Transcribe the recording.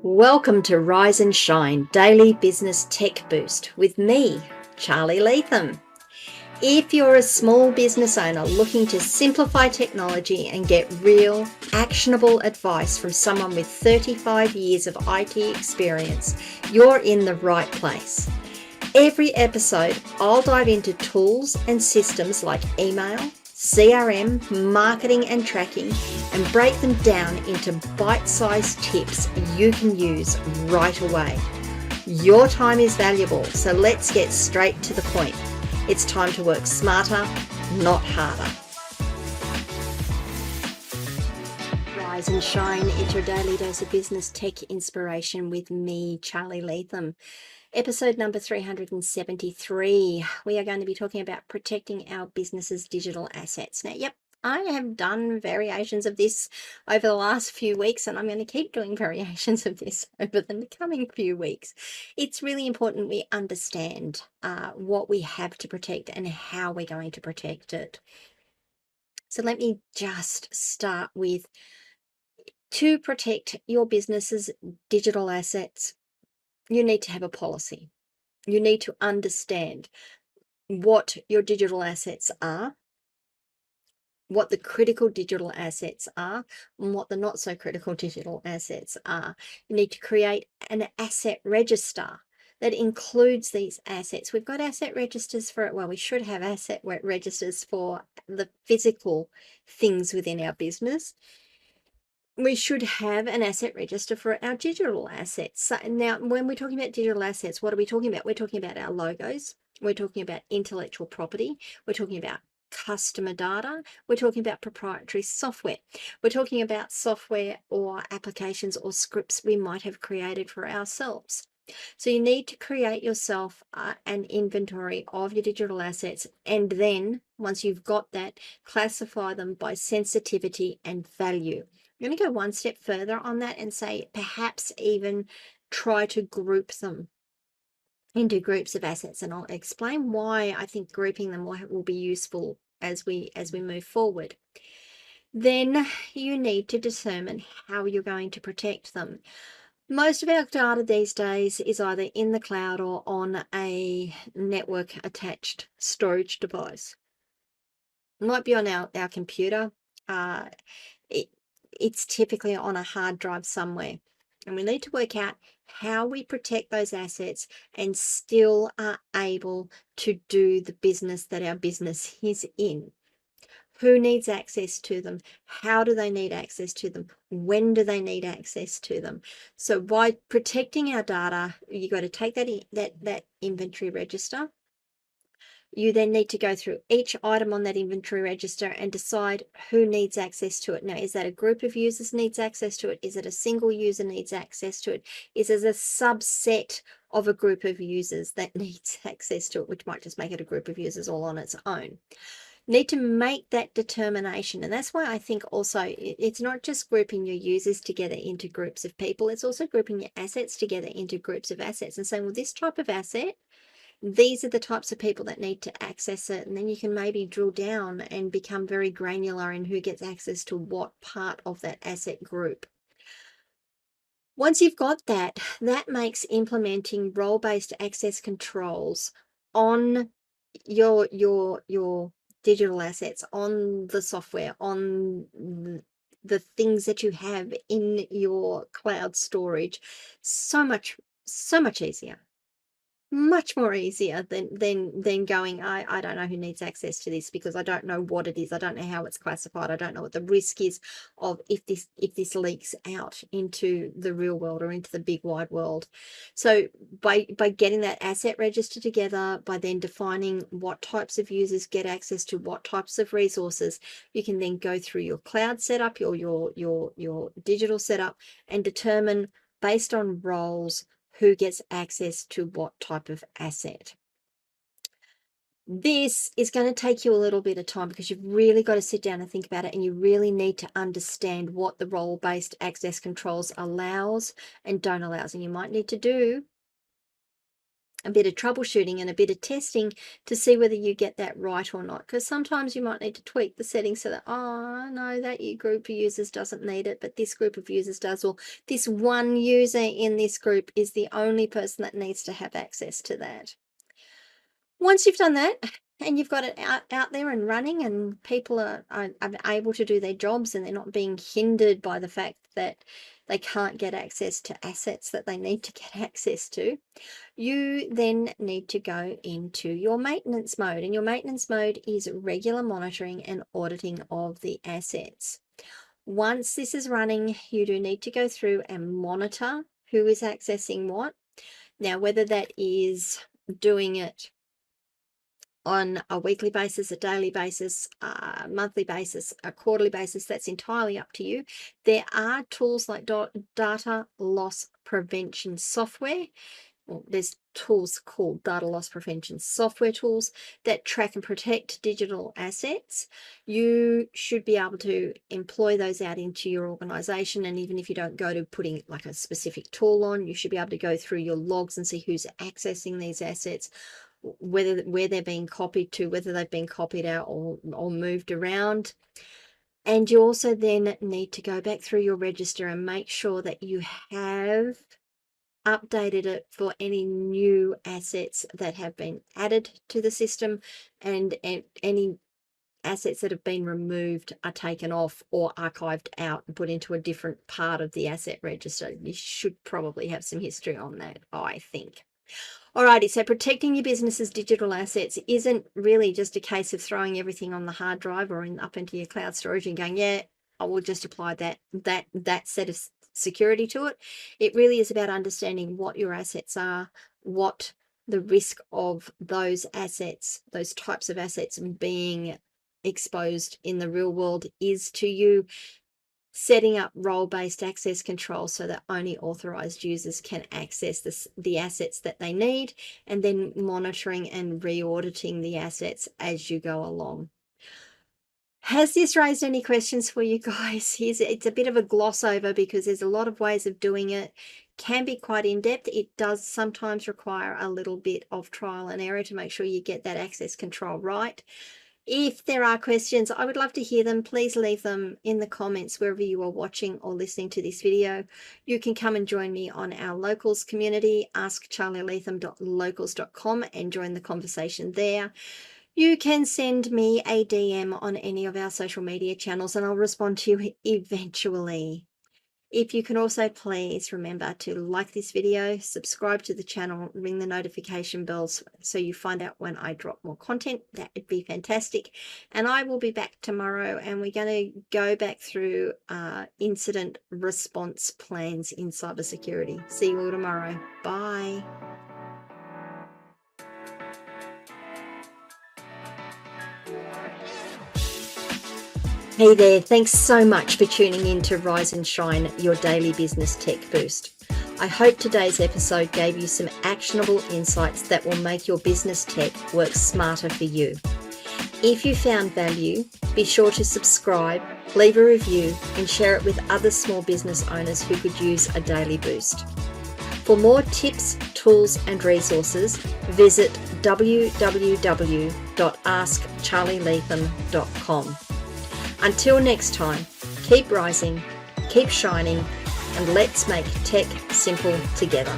Welcome to Rise and Shine Daily Business Tech Boost with me, Charly Leetham. If you're a small business owner looking to simplify technology and get real, actionable advice from someone with 35 years of IT experience, you're in the right place. Every episode, I'll dive into tools and systems like email, CRM, marketing and tracking, and break them down into bite-sized tips you can use right away. Your time is valuable, so let's get straight to the point. It's time to work smarter, not harder. Rise and shine, it's your daily dose of business tech inspiration with me, Charly Leetham. Episode number 373. We are going to be talking about protecting our business's digital assets. Now, I have done variations of this over the last few weeks, and I'm going to keep doing variations of this over the coming few weeks. It's really important we understand what we have to protect and how we're going to protect it. So let me just start with, to protect your business's digital assets, you need to have a policy. You need to understand what your digital assets are, what the critical digital assets are, and what the not so critical digital assets are. You need to create an asset register that includes these assets. We've got asset registers for it. Well, we should have asset registers for the physical things within our business. We should have an asset register for our digital assets. So now, when we're talking about digital assets, what are we talking about? We're talking about our logos. We're talking about intellectual property. We're talking about customer data. We're talking about proprietary software. We're talking about software or applications or scripts we might have created for ourselves. So you need to create yourself an inventory of your digital assets, and then once you've got that, classify them by sensitivity and value. I'm going to go one step further on that and say perhaps even try to group them into groups of assets, and I'll explain why I think grouping them will be useful as we move forward. Then you need to determine how you're going to protect them. Most of our data these days is either in the cloud or on a network attached storage device. It might be on our computer. It's typically on a hard drive somewhere. And we need to work out how we protect those assets and still are able to do the business that our business is in. Who needs access to them? How do they need access to them? When do they need access to them? So by protecting our data, you've got to take that inventory register. You then need to go through each item on that inventory register and decide who needs access to it. Now, is that a group of users needs access to it? Is it a single user needs access to it? Is it a subset of a group of users that needs access to it, which might just make it a group of users all on its own? Need to make that determination. And that's why I think also it's not just grouping your users together into groups of people, it's also grouping your assets together into groups of assets and saying, well, this type of asset, these are the types of people that need to access it. And then you can maybe drill down and become very granular in who gets access to what part of that asset group. Once you've got that, that makes implementing role-based access controls on your digital assets, on the software, on the things that you have in your cloud storage so much easier. Much more easier than going, I don't know who needs access to this because I don't know what it is. I don't know how it's classified. I don't know what the risk is of if this leaks out into the real world or into the big wide world. So by getting that asset register together, by then defining what types of users get access to what types of resources, you can then go through your cloud setup, your digital setup, and determine based on roles who gets access to what type of asset. This is going to take you a little bit of time because you've really got to sit down and think about it, and you really need to understand what the role-based access controls allows and don't allows. And you might need to do a bit of troubleshooting and a bit of testing to see whether you get that right or not. Because sometimes you might need to tweak the settings so that, oh, no, that group of users doesn't need it, but this group of users does, or this one user in this group is the only person that needs to have access to that. Once you've done that and you've got it out there and running, and people are able to do their jobs and they're not being hindered by the fact that they can't get access to assets that they need to get access to, you then need to go into your maintenance mode. And your maintenance mode is regular monitoring and auditing of the assets. Once this is running, you do need to go through and monitor who is accessing what. Now, whether that is doing it on a weekly basis, a daily basis, a monthly basis, a quarterly basis, that's entirely up to you. There are tools like data loss prevention software. Well, there's tools called data loss prevention software tools that track and protect digital assets. You should be able to employ those out into your organization. And even if you don't go to putting like a specific tool on, you should be able to go through your logs and see who's accessing these assets, where they're being copied to, whether they've been copied out or moved around. And you also then need to go back through your register and make sure that you have updated it for any new assets that have been added to the system, and any assets that have been removed are taken off or archived out and put into a different part of the asset register. You should probably have some history on that, I think. Alrighty, so protecting your business's digital assets isn't really just a case of throwing everything on the hard drive or up into your cloud storage and going, yeah, I will just apply that set of security to it. It really is about understanding what your assets are, what the risk of those assets, those types of assets being exposed in the real world is to you, setting up role-based access control so that only authorized users can access the assets that they need, and then monitoring and re-auditing the assets as you go along. Has this raised any questions for you guys? It's a bit of a gloss over because there's a lot of ways of doing it. Can be quite in-depth. It does sometimes require a little bit of trial and error to make sure you get that access control right. If there are questions, I would love to hear them. Please leave them in the comments wherever you are watching or listening to this video. You can come and join me on our locals community, askcharlyleetham.locals.com, and join the conversation there. You can send me a DM on any of our social media channels and I'll respond to you eventually. If you can also please remember to like this video, subscribe to the channel, ring the notification bells so you find out when I drop more content. That would be fantastic. And I will be back tomorrow and we're going to go back through incident response plans in cybersecurity. See you all tomorrow. Bye. Hey there, thanks so much for tuning in to Rise and Shine, your daily business tech boost. I hope today's episode gave you some actionable insights that will make your business tech work smarter for you. If you found value, be sure to subscribe, leave a review, and share it with other small business owners who could use a daily boost. For more tips, tools, and resources, visit www.askcharlyleetham.com. Until next time, keep rising, keep shining, and let's make tech simple together.